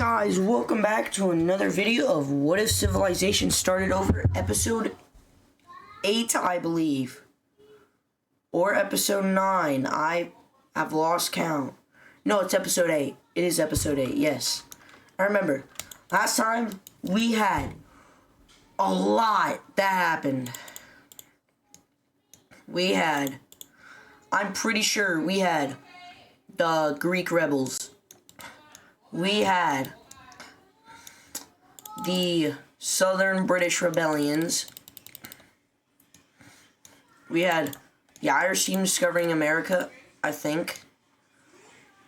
guys, welcome back to another video of What If Civilization Started Over, episode 8, I believe. Or episode 9, I have lost count. No, it's episode 8. It is episode 8, yes. I remember, last time we had a lot that happened. I'm pretty sure we had the Greek rebels. We had the Southern British rebellions. We had the Irish team discovering America, I think.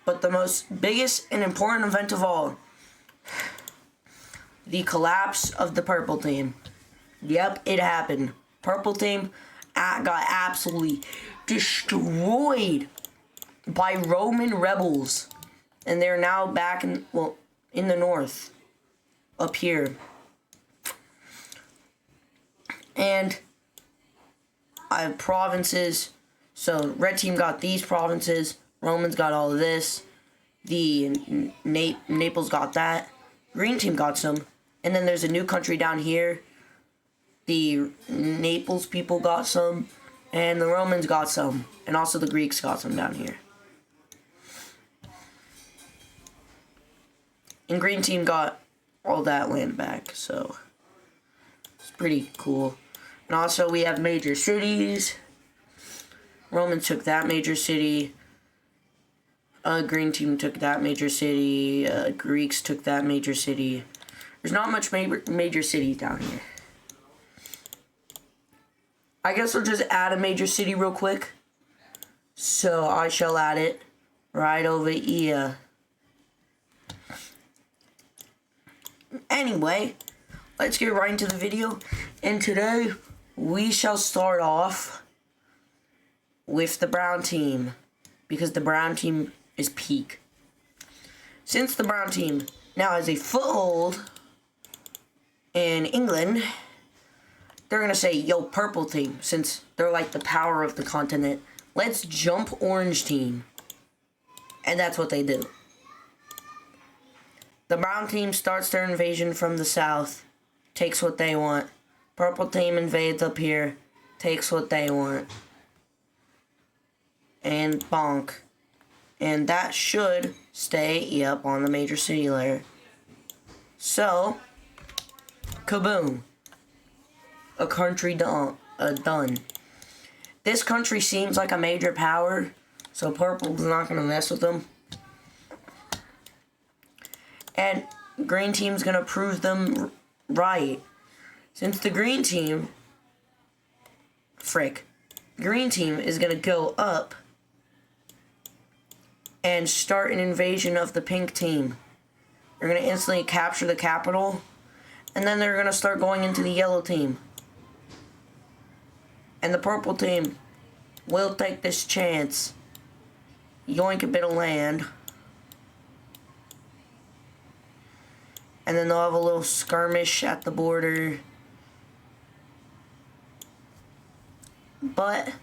But the most biggest and important event of all, the collapse of the purple team. Yep, it happened. Purple team got absolutely destroyed by Roman rebels. And they're now back in the north, up here. And I have provinces. So red team got these provinces. Romans got all of this. The Naples got that. Green team got some. And then there's a new country down here. The Naples people got some. And the Romans got some. And also the Greeks got some down here. And green team got all that land back, so it's pretty cool. And also we have major cities. Romans took that major city. Green team took that major city. Greeks took that major city. There's not much major cities down here. I guess we'll just add a major city real quick. So I shall add it right over here. Anyway, let's get right into the video. And today, we shall start off with the brown team. Because the brown team is peak. Since the brown team now has a foothold in England, they're going to say, yo, purple team, since they're like the power of the continent, let's jump orange team. And that's what they do. The brown team starts their invasion from the south, takes what they want. Purple team invades up here, takes what they want. And bonk. And that should stay up on the major city layer. So, kaboom. A country done. This country seems like a major power, so purple's not going to mess with them. And green team's going to prove them right. Since the green team... Green team is going to go up and start an invasion of the pink team. They're going to instantly capture the capital. And then they're going to start going into the yellow team. And the purple team will take this chance. Yoink a bit of land. And then they'll have a little skirmish at the border. But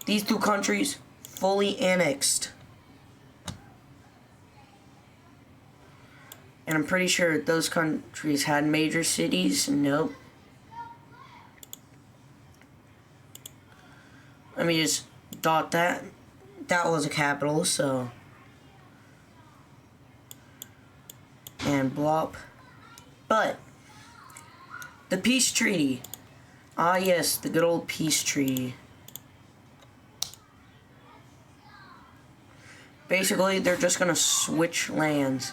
these two countries fully annexed. And I'm pretty sure those countries had major cities. Nope. Let me just dot that. That was a capital, so... And blop. But the peace treaty. Ah yes, the good old peace treaty. Basically, they're just gonna switch lands.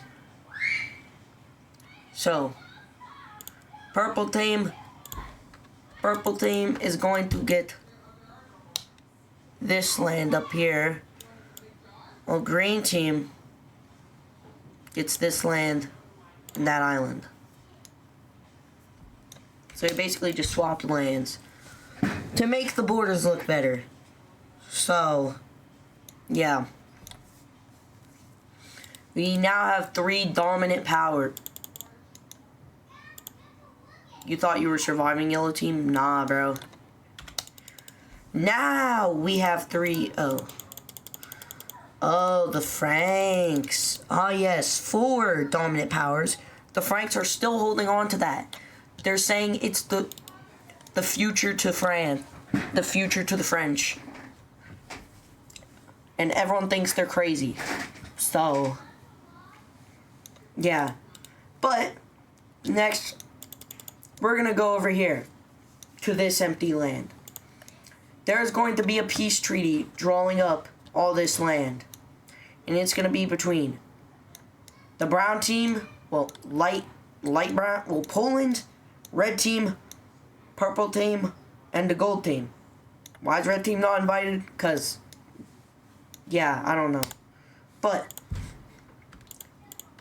So, purple team is going to get this land up here. While green team gets this land and that island. So we basically just swapped lands to make the borders look better. So, yeah. We now have 3 dominant power. You thought you were surviving, yellow team? Nah, bro. Now we have 3. Oh. Oh, the Franks. Ah, yes, 4 dominant powers. The Franks are still holding on to that. They're saying it's the future to France. The future to the French. And everyone thinks they're crazy. So, yeah. But, next, we're going to go over here to this empty land. There's going to be a peace treaty drawing up all this land. And it's going to be between the brown team, well, light brown, well, Poland, red team, purple team, and the gold team. Why is red team not invited? Because, yeah, I don't know. But,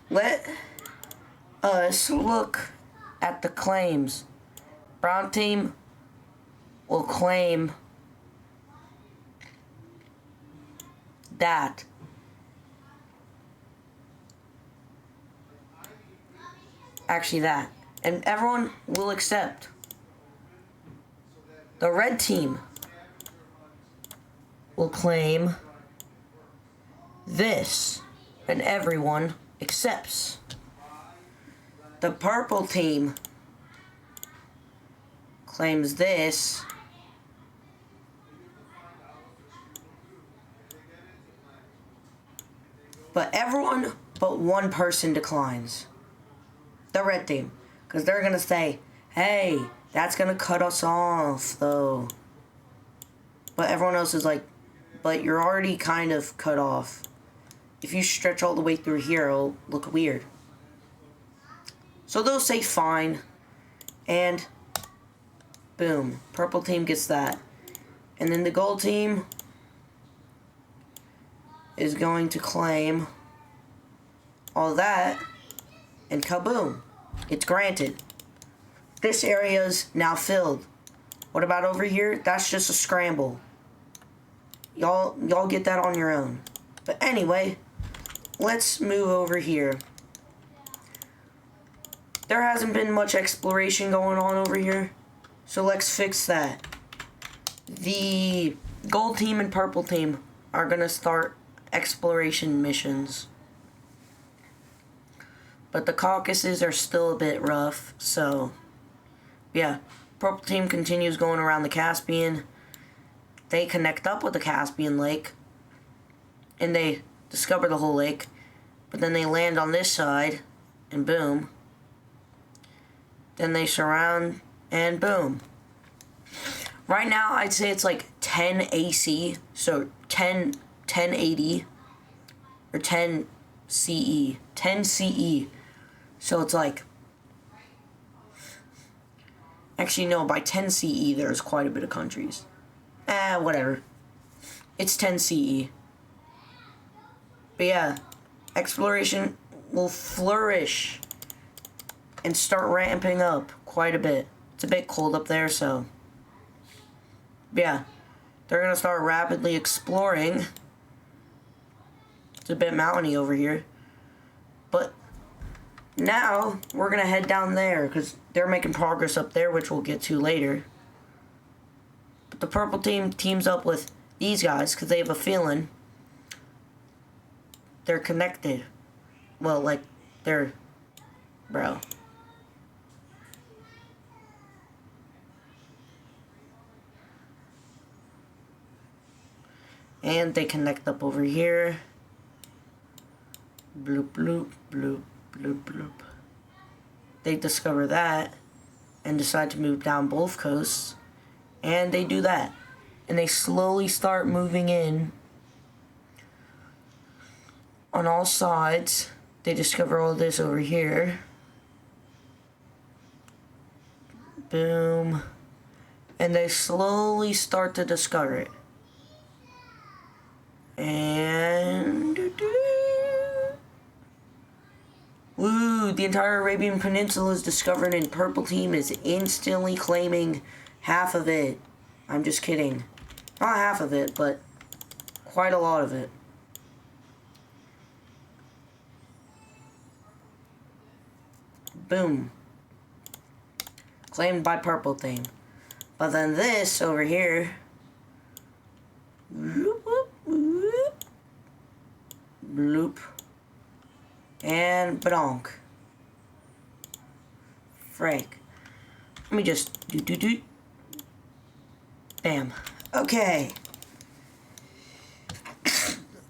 let us look at the claims. Brown team will claim that that, and everyone will accept. The red team will claim this, and everyone accepts. The purple team claims this, but everyone but one person declines. The red team. Because they're going to say, hey, that's going to cut us off, though. But everyone else is like, but you're already kind of cut off. If you stretch all the way through here, it'll look weird. So they'll say fine. And boom. Purple team gets that. And then the gold team is going to claim all that. And kaboom, it's granted. This area's now filled. What about over here? That's just a scramble. Y'all get that on your own. But anyway, let's move over here. There hasn't been much exploration going on over here, so let's fix that. The gold team and purple team are gonna start exploration missions. But the Caucasus are still a bit rough, so yeah. Purple team continues going around the Caspian. They connect up with the Caspian Lake, and they discover the whole lake. But then they land on this side, and boom. Then they surround, and boom. Right now, I'd say it's like 10 AC, so 10 AD, or 10 CE. 10 CE. So it's like, actually no, by 10 CE there's quite a bit of countries. Whatever. It's 10 CE. But yeah, exploration will flourish and start ramping up quite a bit. It's a bit cold up there, so yeah, they're gonna start rapidly exploring. It's a bit mountainy over here. But now, we're going to head down there, because they're making progress up there, which we'll get to later. But the purple team teams up with these guys, because they have a feeling they're connected. Well, like, they're... Bro. And they connect up over here. Bloop, bloop, bloop, bloop, bloop. They discover that and decide to move down both coasts. And they do that. And they slowly start moving in on all sides. They discover all this over here. Boom. And they slowly start to discover it. And... Woo! The entire Arabian Peninsula is discovered, and Purple Team is instantly claiming half of it. I'm just kidding. Not half of it, but quite a lot of it. Boom. Claimed by Purple Team. But then this over here... bloop, and badonk. Frank. Let me just do. Bam. Okay.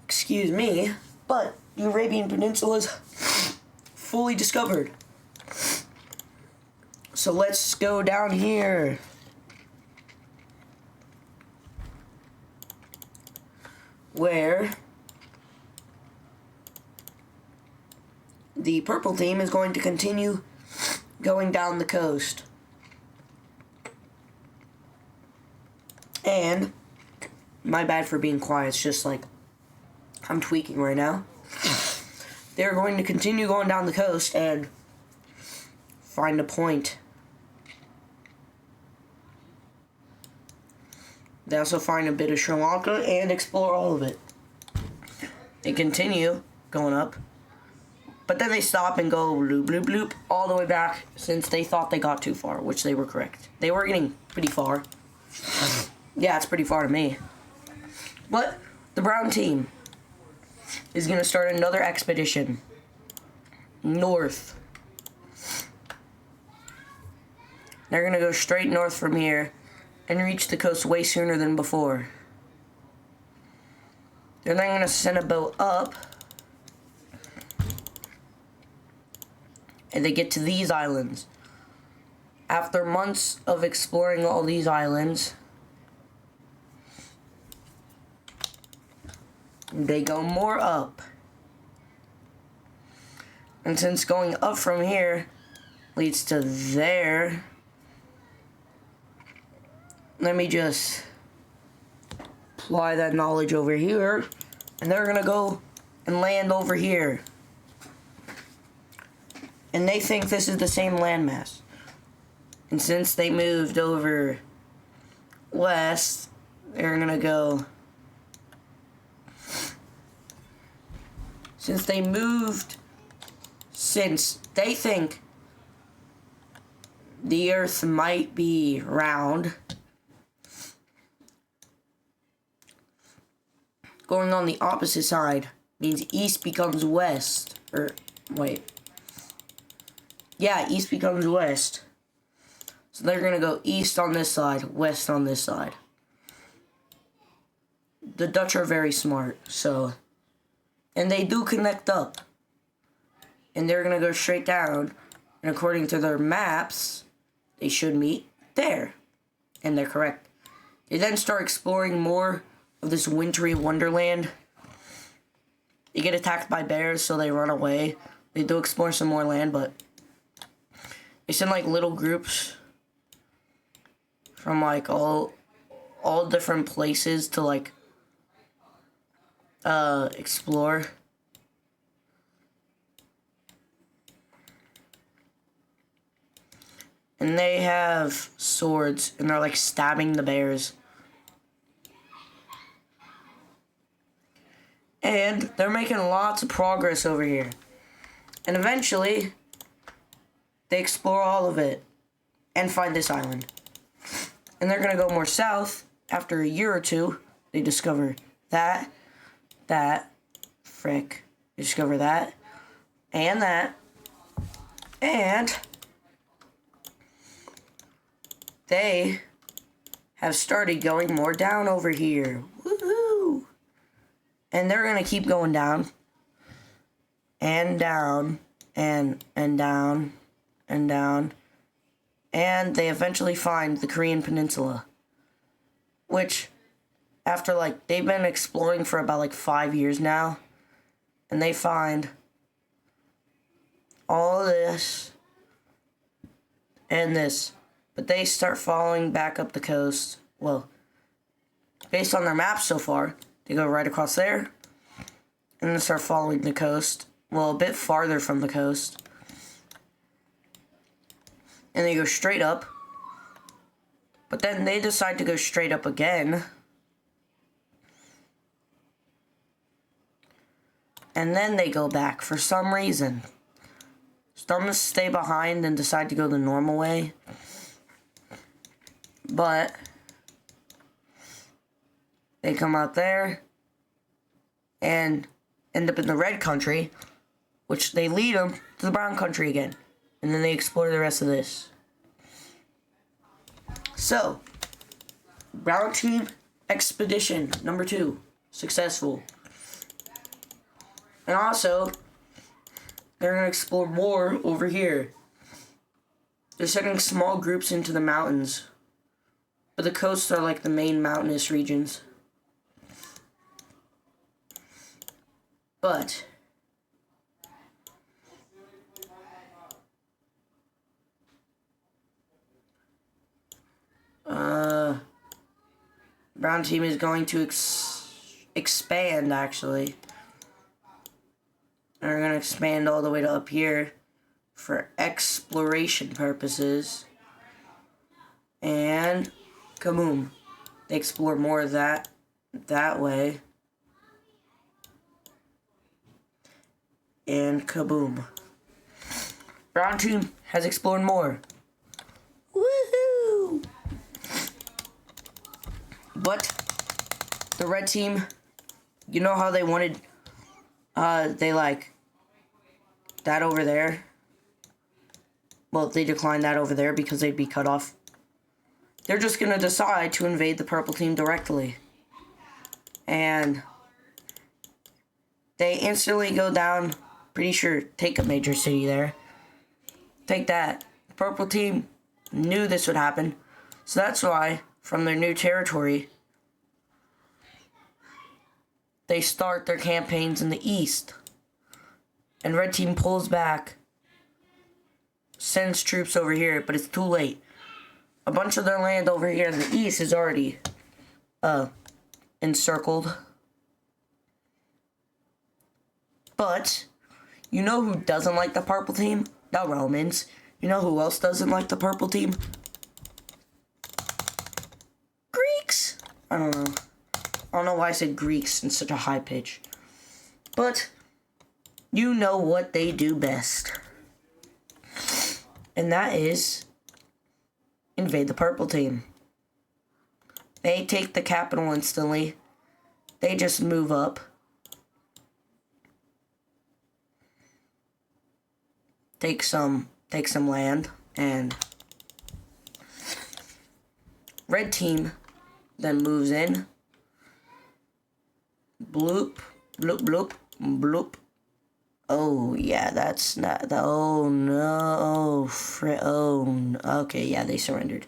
Excuse me, but the Arabian Peninsula is fully discovered. So let's go down here. Where the purple team is going to continue going down the coast. And, my bad for being quiet, it's just like, I'm tweaking right now. They're going to continue going down the coast and find a point. They also find a bit of Sri Lanka and explore all of it. They continue going up, but then they stop and go bloop, bloop, bloop, all the way back since they thought they got too far, which they were correct. They were getting pretty far. Yeah, it's pretty far to me. But the brown team is going to start another expedition north. They're going to go straight north from here and reach the coast way sooner than before. They're then going to send a boat up, and they get to these islands. After months of exploring all these islands, they go more up. And since going up from here leads to there, let me just apply that knowledge over here, and they're gonna go and land over here. And they think this is the same landmass. And since they moved over west, they're gonna go. Since they think the Earth might be round, going on the opposite side means east becomes west. East becomes west. So they're gonna go east on this side, west on this side. The Dutch are very smart, so. And they do connect up. And they're gonna go straight down. And according to their maps, they should meet there. And they're correct. They then start exploring more of this wintry wonderland. They get attacked by bears, so they run away. They do explore some more land, but they send like little groups from like all different places to like explore. And they have swords, and they're like stabbing the bears. And they're making lots of progress over here. And eventually, they explore all of it and find this island. And they're gonna go more south. After a year or two, they discover that, frick. They discover that, and they have started going more down over here. Woohoo! And they're gonna keep going down, and down, and down, and down, and they eventually find the Korean Peninsula, which, after like, they've been exploring for about like 5 years now, and they find all this and this, but they start following back up the coast. Well, based on their maps so far, they go right across there, and then start following the coast, well, a bit farther from the coast, and they go straight up, but then they decide to go straight up again, and then they go back for some reason. Some stay behind and decide to go the normal way, but they come out there, and end up in the red country, which they lead them to the brown country again. And then they explore the rest of this. So, brown team expedition number 2, successful. And also, they're going to explore more over here. They're sending small groups into the mountains. But the coasts are like the main mountainous regions. But brown team is going to expand, actually. And we're going to expand all the way to up here for exploration purposes. And kaboom. They explore more of that way. And kaboom. Brown team has explored more. Woohoo! But the red team, you know how they wanted, they like that over there? Well, they declined that over there because they'd be cut off. They're just gonna decide to invade the purple team directly. And they instantly go down, pretty sure, take a major city there. Take that. The purple team knew this would happen. So that's why, from their new territory, they start their campaigns in the east. And red team pulls back, sends troops over here, but it's too late. A bunch of their land over here in the east is already encircled. But you know who doesn't like the purple team? The Romans. You know who else doesn't like the purple team? Greeks. I don't know why I said Greeks in such a high pitch. But you know what they do best. And that is invade the purple team. They take the capital instantly. They just move up. Take some land, and red team then moves in. Bloop, bloop, bloop, bloop. Oh, yeah, that's not the... Oh, no. Okay, yeah, they surrendered.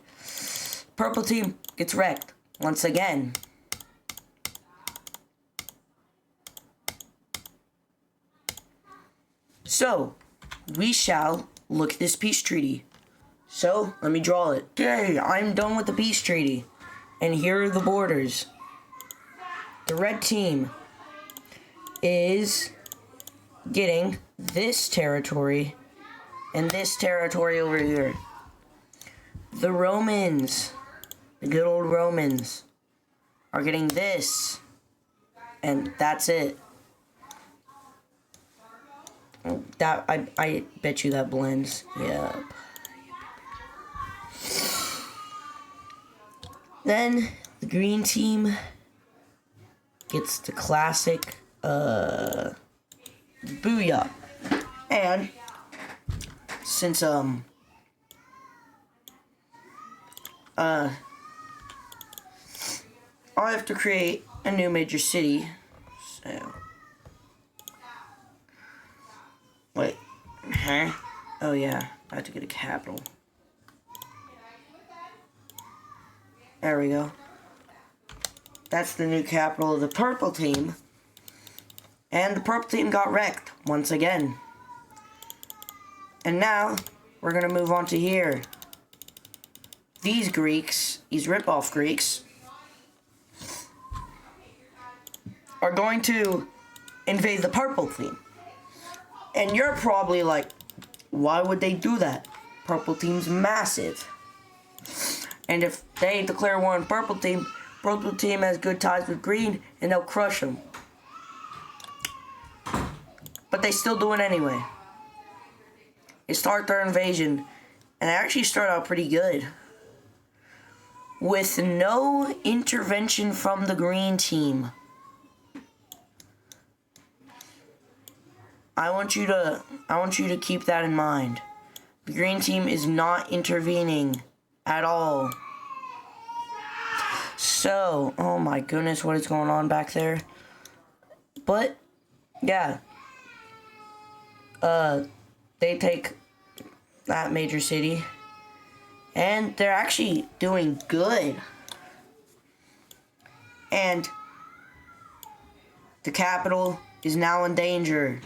Purple team gets wrecked once again. So, we shall look at this peace treaty. So, let me draw it. Okay, I'm done with the peace treaty. And here are the borders. The red team is getting this territory and this territory over here. The Romans, the good old Romans, are getting this, and that's it. That I bet you that blends. Yep. Then the green team gets the classic booyah. And since I have to create a new major city. So wait. Huh? Oh yeah, I have to get a capital. There we go. That's the new capital of the purple team. And the purple team got wrecked once again. And now we're gonna move on to here. These Greeks, these rip-off Greeks, are going to invade the purple team. And you're probably like, why would they do that? Purple team's massive. And if they declare war on purple team has good ties with green, and they'll crush them. But they still do it anyway. They start their invasion, and they actually start out pretty good. With no intervention from the green team. I want you to keep that in mind. The green team is not intervening at all. So, oh my goodness, what is going on back there? But yeah. They take that major city. And they're actually doing good. And the capital is now in danger,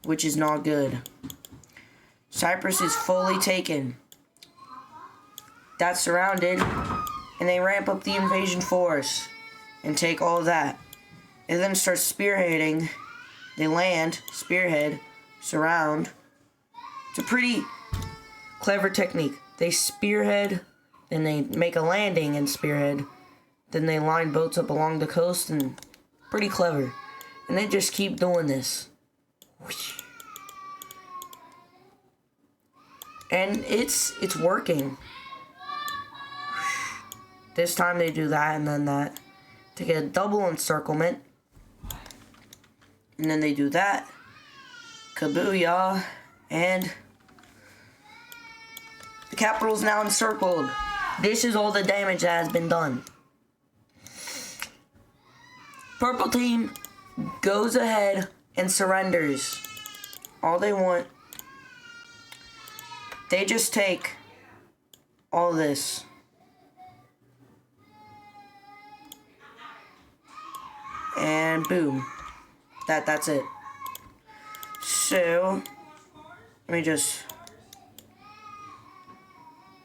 which is not good. Cyprus is fully taken. That's surrounded, and they ramp up the invasion force and take all of that. And then start spearheading. They land, spearhead, surround. It's a pretty clever technique. They spearhead, then they make a landing and spearhead. Then they line boats up along the coast, and pretty clever. And they just keep doing this. And it's working. This time they do that and then that to get a double encirclement. And then they do that. Kabuya. And the capital is now encircled. This is all the damage that has been done. Purple team goes ahead and surrenders. All they want. They just take all this. And boom. That's it. So, let me just...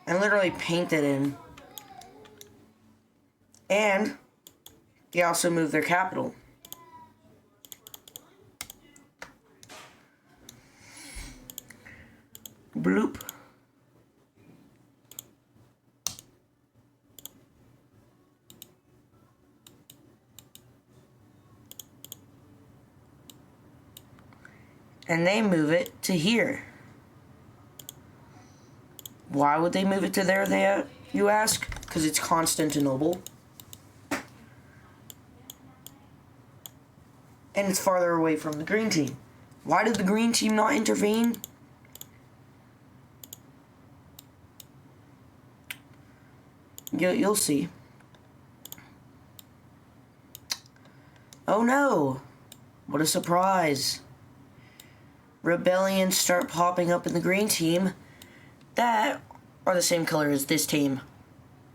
I literally painted in. And they also move their capital. Bloop. And they move it to here. Why would they move it to there, you ask? Because it's Constantinople. And it's farther away from the green team. Why did the green team not intervene? You'll see. Oh no! What a surprise. Rebellions start popping up in the green team that are the same color as this team.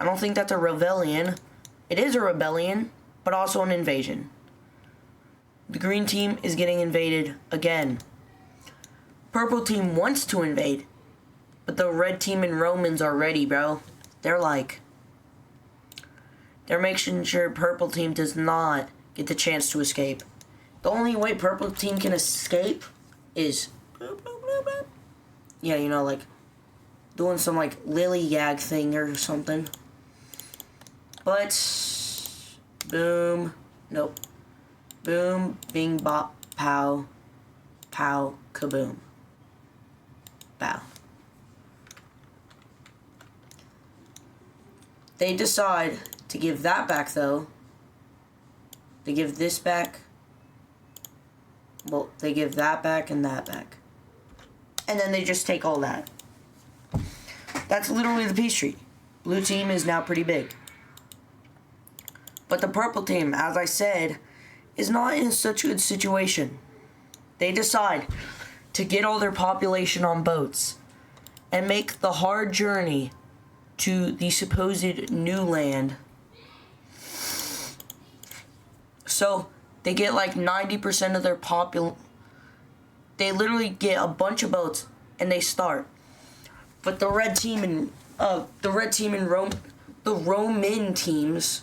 I don't think that's a rebellion. It is a rebellion, but also an invasion. The green team is getting invaded again. Purple team wants to invade, but the red team and Romans are ready, bro. They're making sure purple team does not get the chance to escape. The only way purple team can escape is yeah, you know, like doing some like lily yag thing or something. But boom, nope. Boom, bing, bop, pow, pow, kaboom. Bow. They decide to give that back though. They give this back. Well, they give that back and that back. And then they just take all that. That's literally the peace treaty. Blue team is now pretty big. But the purple team, as I said, is not in such a good situation. They decide to get all their population on boats and make the hard journey to the supposed new land. So they get like 90% of their They literally get a bunch of boats and they start. But the red team and the Roman teams,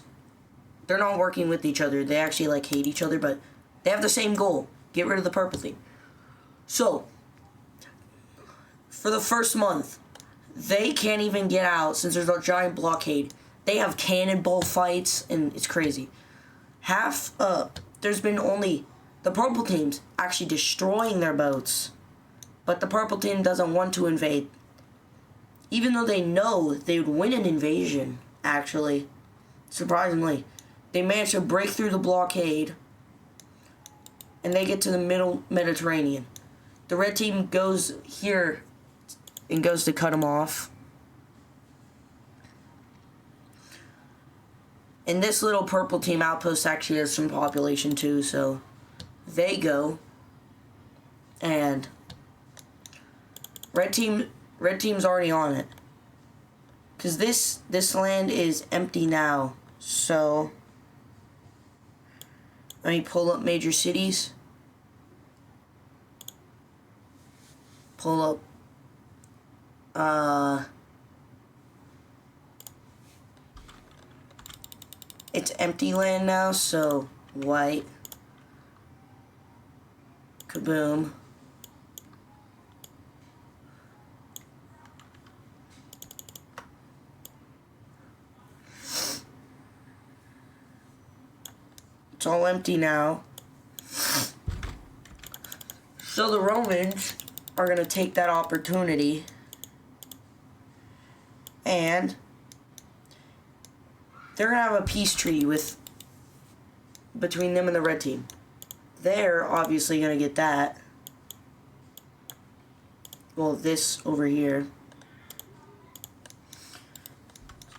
they're not working with each other. They actually like hate each other, but they have the same goal: get rid of the purple team. So for the first month, they can't even get out since there's a giant blockade. They have cannonball fights and it's crazy. There's been only the purple teams actually destroying their boats, but the purple team doesn't want to invade. Even though they know they would win an invasion, actually, surprisingly, they managed to break through the blockade and they get to the middle Mediterranean. The red team goes here and goes to cut them off. And this little purple team outpost actually has some population too, so they go. And red team's already on it. Because this land is empty now. So let me pull up major cities. Pull up it's empty land now, so white. Kaboom. It's all empty now. So the Romans are going to take that opportunity and they're going to have a peace treaty between them and the red team. They're obviously going to get that. Well, this over here.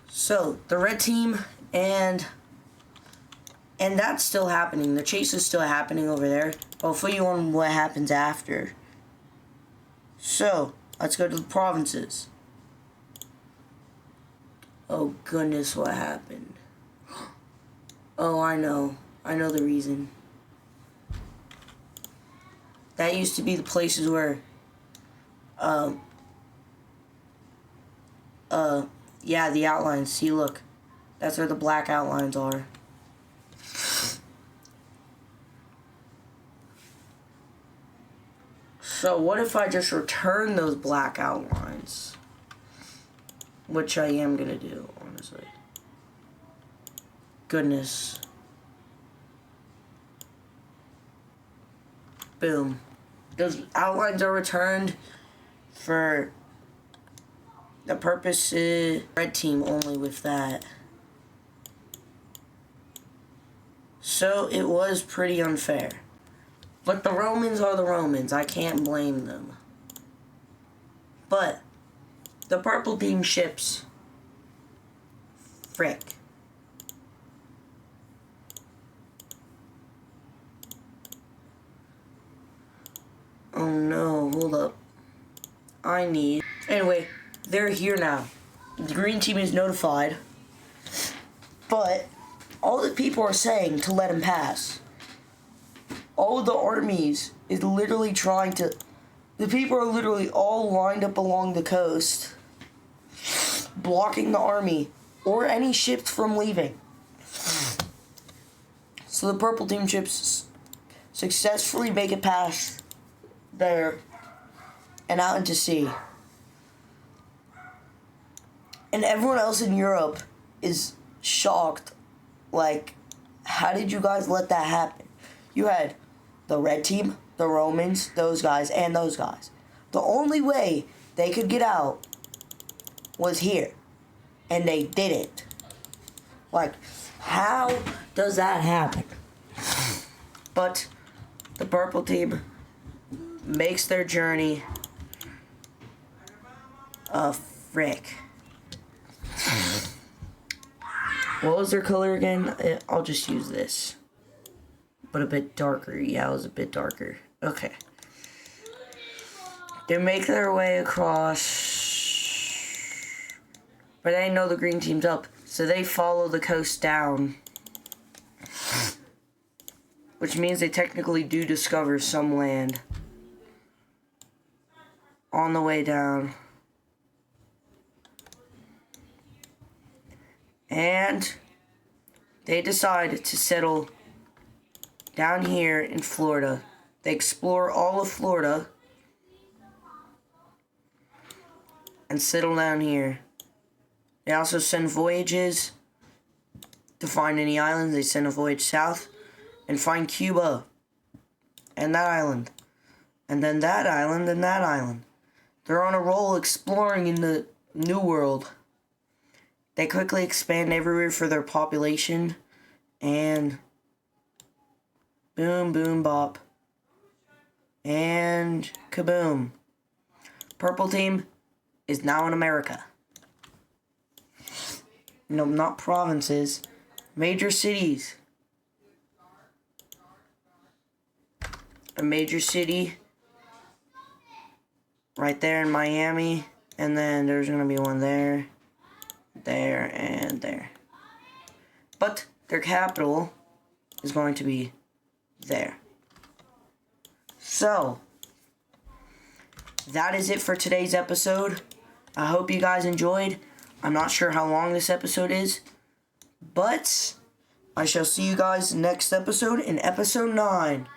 So the red team and that's still happening. The chase is still happening over there. I'll fill you on what happens after. So, let's go to the provinces. Oh goodness, what happened? Oh, I know. I know the reason. That used to be the places where, yeah, the outlines. See, look. That's where the black outlines are. So what if I just return those black outlines? Which I am gonna do, honestly. Goodness. Boom. Those outlines are returned for the purpose is red team only with that. So it was pretty unfair. But the Romans are the Romans. I can't blame them. But the purple team ships. Frick. Oh no, hold up. Anyway, they're here now. The green team is notified. But all the people are saying to let him pass. All of the armies is literally trying to... The people are literally all lined up along the coast, blocking the army or any ships from leaving. So the purple team ships successfully make it past there and out into sea. And everyone else in Europe is shocked. Like, how did you guys let that happen? You had the red team, the Romans, those guys, and those guys. The only way they could get out was here. And they didn't. Like, how does that happen? But the purple team makes their journey. Frick. What was their color again? I'll just use this. But a bit darker. Yeah, it was a bit darker. Okay. They make their way across. But they know the green team's up. So they follow the coast down. Which means they technically do discover some land. On the way down. And they decide to settle down here in Florida. They explore all of Florida and settle down here. They also send voyages to find any islands. They send a voyage south and find Cuba and that island. And then that island and that island. They're on a roll exploring in the New World. They quickly expand everywhere for their population and boom, boom, bop. And kaboom. Purple team is now in America. No, not provinces. Major cities. A major city right there in Miami. And then there's going to be one there, there, and there. But their capital is going to be there. So, that is it for today's episode. I hope you guys enjoyed. I'm not sure how long this episode is, but I shall see you guys next episode in episode 9.